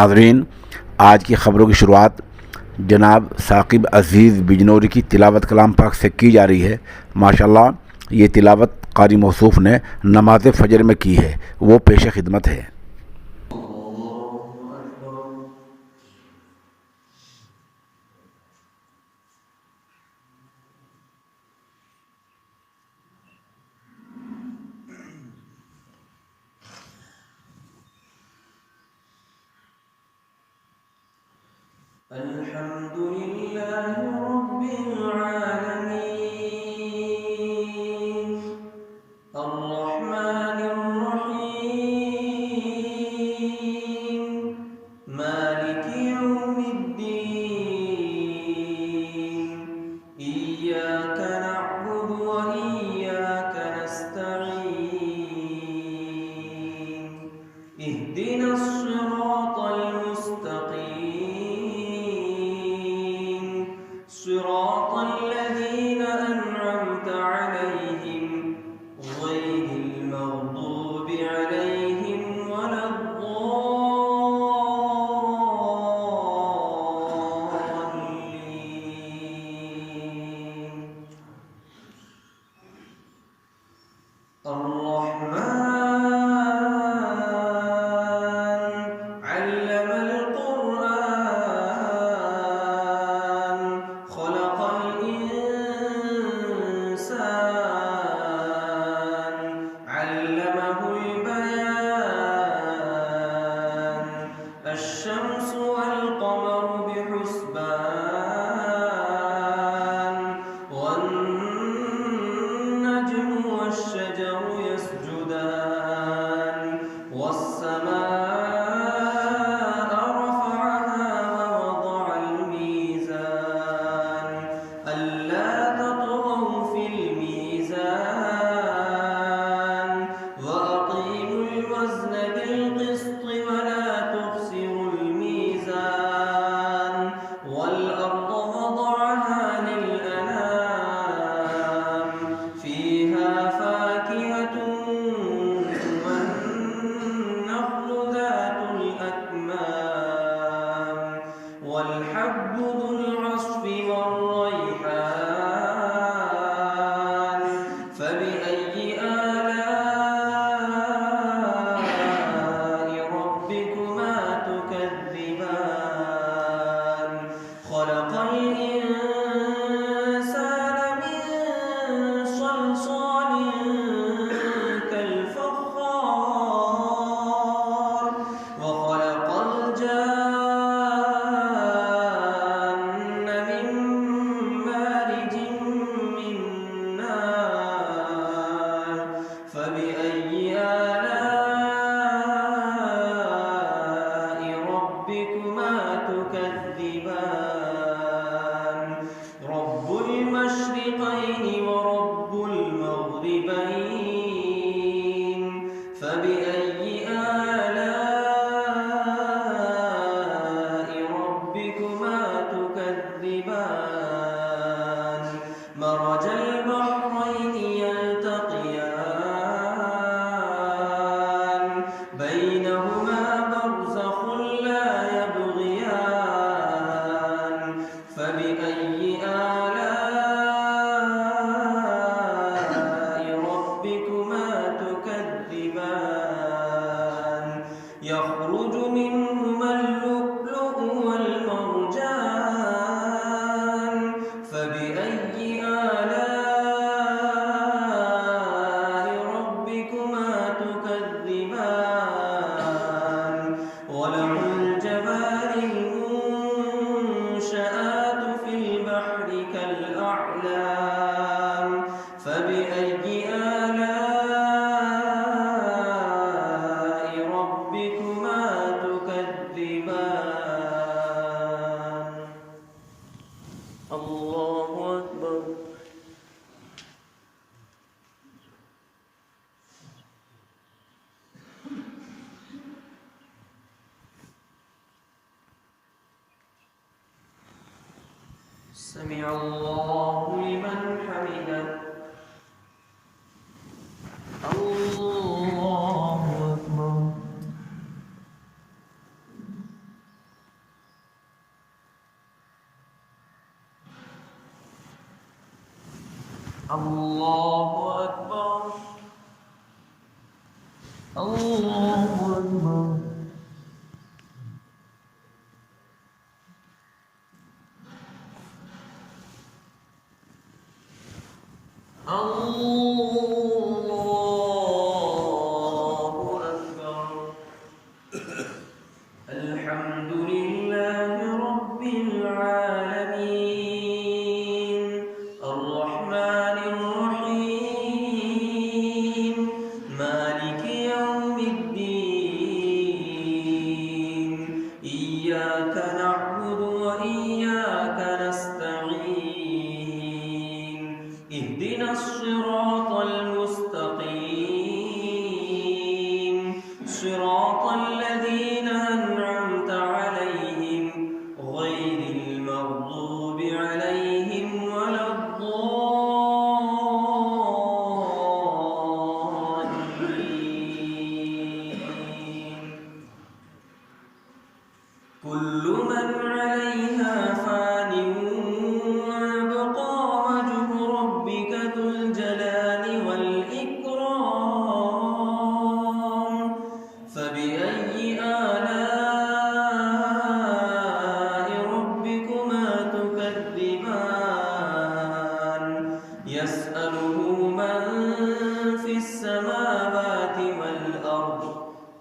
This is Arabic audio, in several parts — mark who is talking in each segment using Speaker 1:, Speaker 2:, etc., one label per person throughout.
Speaker 1: नाज़रीन, आज की ख़बरों की शुरुआत जनाब साकिब अज़ीज़ बिजनौरी की तिलावत कलाम पाक से की जा रही है। माशाल्लाह, ये तिलावत कारी मौसूफ़ ने नमाज फ़जर में की है, वो पेश खिदमत है।
Speaker 2: अल्हम्दुलिल्लाहि रब्बिल आलमीन अर्रहमानिर रहीम मालिकि यौमिद्दीन इय्याका नअबुदु व इय्याका नस्तईन इहदिनस सिरातल मुस्तक़ीम صراط الذين أنعمت عليهم غير المغضوب عليهم ولا الضالين الرحمن علم القرآن خلق الإنسان علمه البيان الشمس والقمر بحسبان والنجم والشجر يسجدان والسماء رفعها ووضع الميزان ألا تطغوا في الميزان وأقيموا الوزن بالقسط ولا تخسروا الميزان والأرض وضعها للأنام فيها فاكهة والنخل ذات الأكمام والحب ذو العصف والريحان فبأي آلاء ربكما تكذبان خلق الإنسان من صلصال كالفخار وخلق الجان من مارج من نار فبأي آلاء ربكما تكذبان رب المشرقين ورب المغربين فبأي آلاء ربكما تكذبان مرج البحرين يلتقيان بينهما برزخ لا يبغيان فبأي آلاء ربكما تكذبان يخرج منهما اللؤلؤ والمرجان فبأي آلاء ربكما تكذبان وله الجوار المنشآت في البحر كالأعلام فبأي آلاء ربكما تكذبان الله أكبر سمع الله لمن حمده الله أكبر الله أكبر الله أكبر الله أكبر الحمد لله رب العالمين الرحمن الرحيم مالك يوم الدين إياك نعبد وإياك نستعين اهدنا الصراط المستقيم صراط الذين أنعمت عليهم غير المغضوب عليهم ولا الضالين كل من عليها فان ويبقى وجه ربك ذو الجلال والإكرام فبأي آلاء ربكما تكذبان يسأله من في السماوات والأرض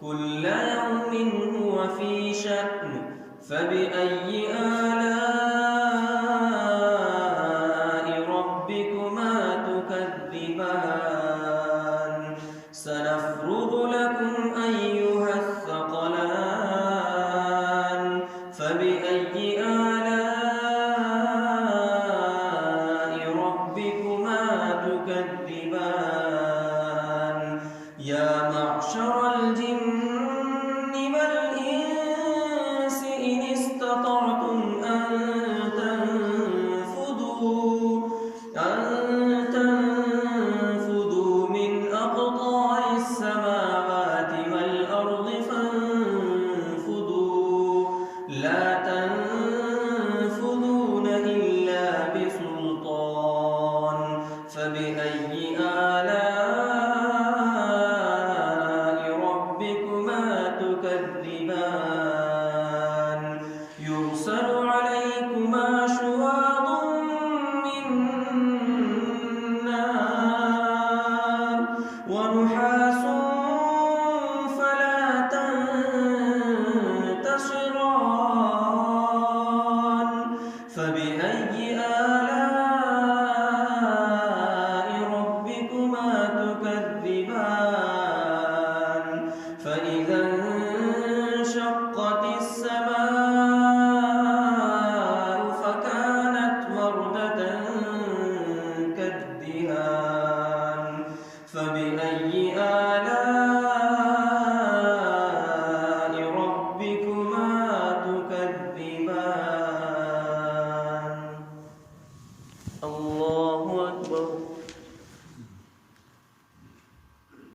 Speaker 2: كل يوم هو في شأن فبأي آلاء ربكما تكذبان سنفرغ لكم أيها الثقلان فبأي